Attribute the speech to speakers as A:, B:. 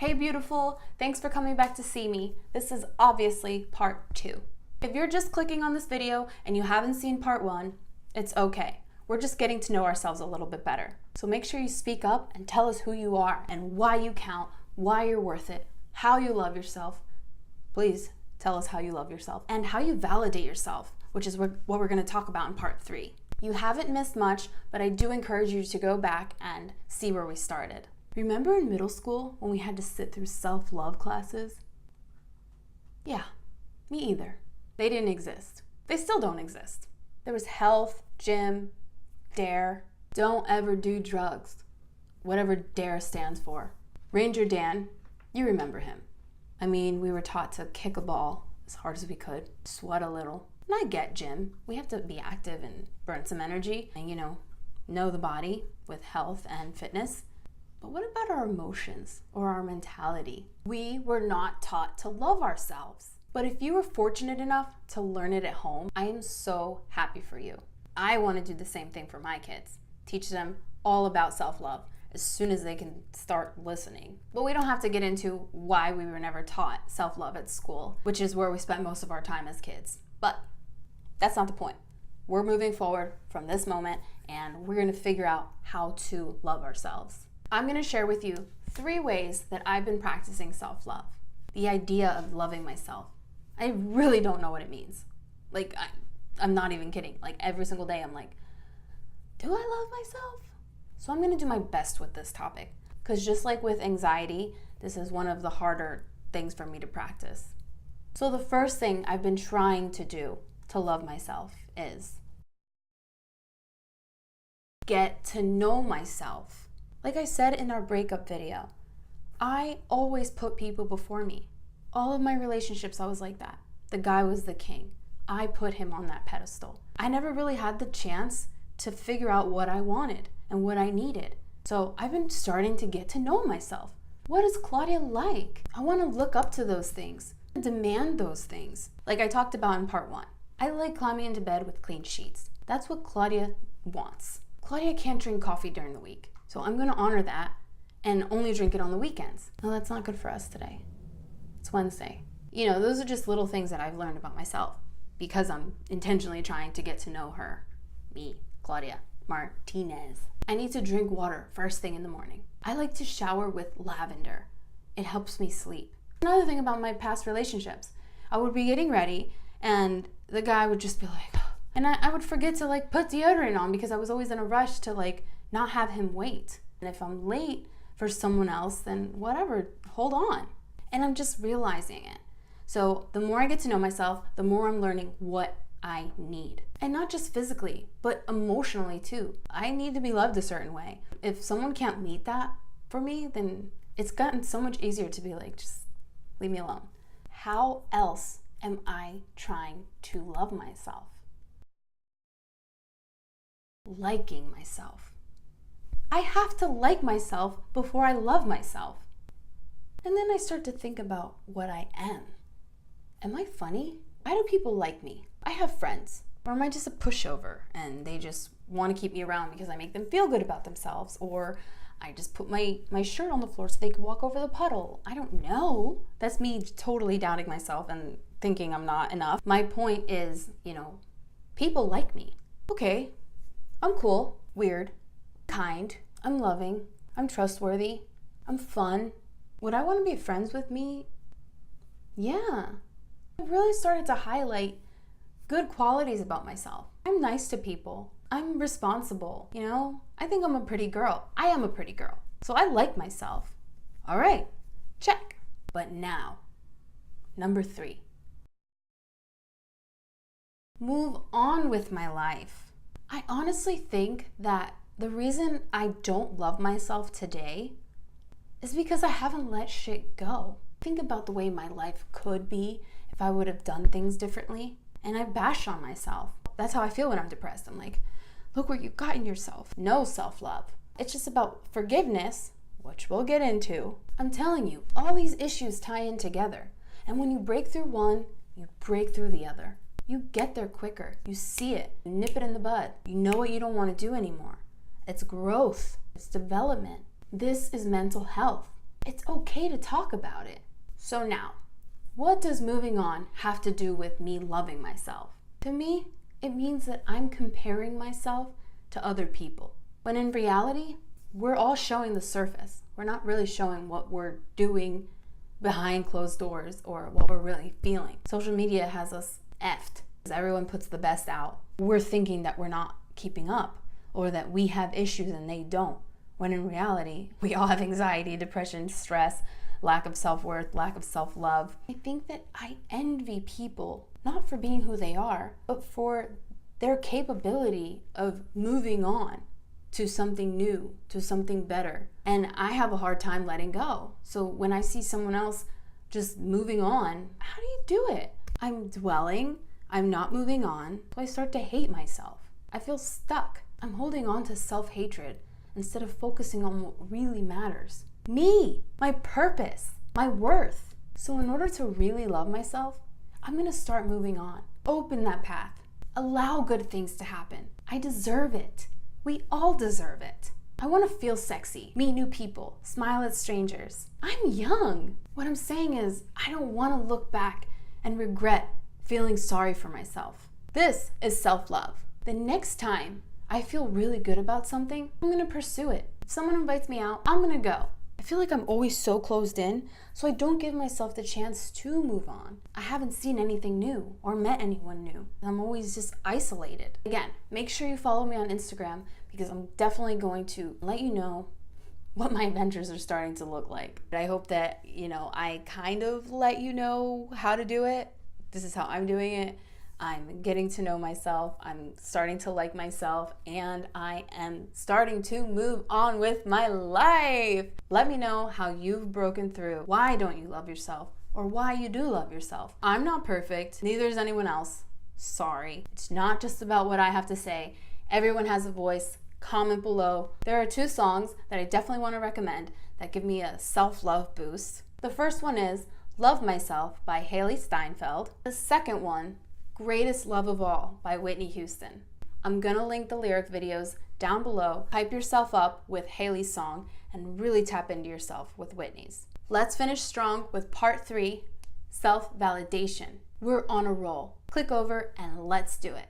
A: Hey beautiful, thanks for coming back to see me. This is obviously part 2. If you're just clicking on this video and you haven't seen part 1, it's okay. We're just getting to know ourselves a little bit better. So make sure you speak up and tell us who you are and why you count, why you're worth it, how you love yourself. Please tell us how you love yourself and how you validate yourself, which is what we're going to talk about in part 3. You haven't missed much, but I do encourage you to go back and see where we started. Remember in middle school when we had to sit through self-love classes? Yeah, me either. They didn't exist. They still don't exist. There was health, gym, dare. Don't ever do drugs. Whatever dare stands for. Ranger Dan, you remember him. I mean, we were taught to kick a ball as hard as we could, sweat a little. And I get gym. We have to be active and burn some energy and, know the body with health and fitness. But what about our emotions or our mentality? We were not taught to love ourselves. But if you were fortunate enough to learn it at home, I am so happy for you. I want to do the same thing for my kids. Teach them all about self-love as soon as they can start listening. But we don't have to get into why we were never taught self-love at school, which is where we spent most of our time as kids. But that's not the point. We're moving forward from this moment and we're going to figure out how to love ourselves. I'm going to share with you 3 ways that I've been practicing self-love. The idea of loving myself. I really don't know what it means. I'm not even kidding. Every single day I'm like, do I love myself? So I'm going to do my best with this topic. Because just like with anxiety, this is one of the harder things for me to practice. So the first thing I've been trying to do to love myself is get to know myself. Like I said in our breakup video, I always put people before me. All of my relationships, I was like that. The guy was the king. I put him on that pedestal. I never really had the chance to figure out what I wanted and what I needed. So I've been starting to get to know myself. What is Claudia like? I want to look up to those things, demand those things. Like I talked about in part 1. I like climbing into bed with clean sheets. That's what Claudia wants. Claudia can't drink coffee during the week. So I'm going to honor that and only drink it on the weekends. No, that's not good for us today. It's Wednesday. Those are just little things that I've learned about myself because I'm intentionally trying to get to know her. Me, Claudia Martinez. I need to drink water first thing in the morning. I like to shower with lavender. It helps me sleep. Another thing about my past relationships, I would be getting ready and the guy would just be like, and I would forget to put deodorant on because I was always in a rush to not have him wait. And if I'm late for someone else, then whatever, hold on. And I'm just realizing it. So the more I get to know myself, the more I'm learning what I need. And not just physically, but emotionally too. I need to be loved a certain way. If someone can't meet that for me, then it's gotten so much easier to be like, just leave me alone. How else am I trying to love myself? Liking myself. I have to like myself before I love myself. And then I start to think about what I am. Am I funny? Why do people like me? I have friends. Or am I just a pushover and they just want to keep me around because I make them feel good about themselves? Or I just put my shirt on the floor so they can walk over the puddle. I don't know. That's me totally doubting myself and thinking I'm not enough. My point is, people like me. Okay, I'm cool, weird, kind, I'm loving, I'm trustworthy, I'm fun. Would I want to be friends with me? Yeah. I really started to highlight good qualities about myself. I'm nice to people. I'm responsible, I think I'm a pretty girl. I am a pretty girl. So I like myself. All right, check. But now, number 3. Move on with my life. I honestly think that the reason I don't love myself today is because I haven't let shit go. Think about the way my life could be if I would have done things differently, and I bash on myself. That's how I feel when I'm depressed. I'm like, look where you've gotten yourself. No self-love. It's just about forgiveness, which we'll get into. I'm telling you, all these issues tie in together. And when you break through one, you break through the other. You get there quicker. You see it. You nip it in the bud. You know what you don't want to do anymore. It's growth. It's development. This is mental health. It's okay to talk about it. So now, what does moving on have to do with me loving myself? To me, it means that I'm comparing myself to other people, when in reality, we're all showing the surface. We're not really showing what we're doing behind closed doors or what we're really feeling. Social media has us effed. Everyone puts the best out. We're thinking that we're not keeping up or that we have issues and they don't, when in reality, we all have anxiety, depression, stress, lack of self-worth, lack of self-love. I think that I envy people, not for being who they are, but for their capability of moving on to something new, to something better. And I have a hard time letting go. So when I see someone else just moving on, how do you do it? I'm dwelling, I'm not moving on, so I start to hate myself. I feel stuck. I'm holding on to self-hatred instead of focusing on what really matters. Me, my purpose, my worth. So in order to really love myself, I'm gonna start moving on. Open that path. Allow good things to happen. I deserve it. We all deserve it. I want to feel sexy, meet new people, smile at strangers. I'm young. What I'm saying is, I don't want to look back and regret feeling sorry for myself. This is self-love. The next time I feel really good about something, I'm going to pursue it. If someone invites me out, I'm going to go. I feel like I'm always so closed in, so I don't give myself the chance to move on. I haven't seen anything new or met anyone new. I'm always just isolated. Again, make sure you follow me on Instagram because I'm definitely going to let you know what my adventures are starting to look like. I hope that, I kind of let you know how to do it. This is how I'm doing it. I'm getting to know myself, I'm starting to like myself, and I am starting to move on with my life. Let me know how you've broken through. Why don't you love yourself? Or why you do love yourself? I'm not perfect, neither is anyone else. Sorry. It's not just about what I have to say. Everyone has a voice. Comment below. There are 2 songs that I definitely want to recommend that give me a self-love boost. The first one is Love Myself by Hailee Stienfeld. The second one, Greatest Love of All by Whitney Houston. I'm gonna link the lyric videos down below. Hype yourself up with Hailee's song and really tap into yourself with Whitney's. Let's finish strong with part 3, self-validation. We're on a roll. Click over and let's do it.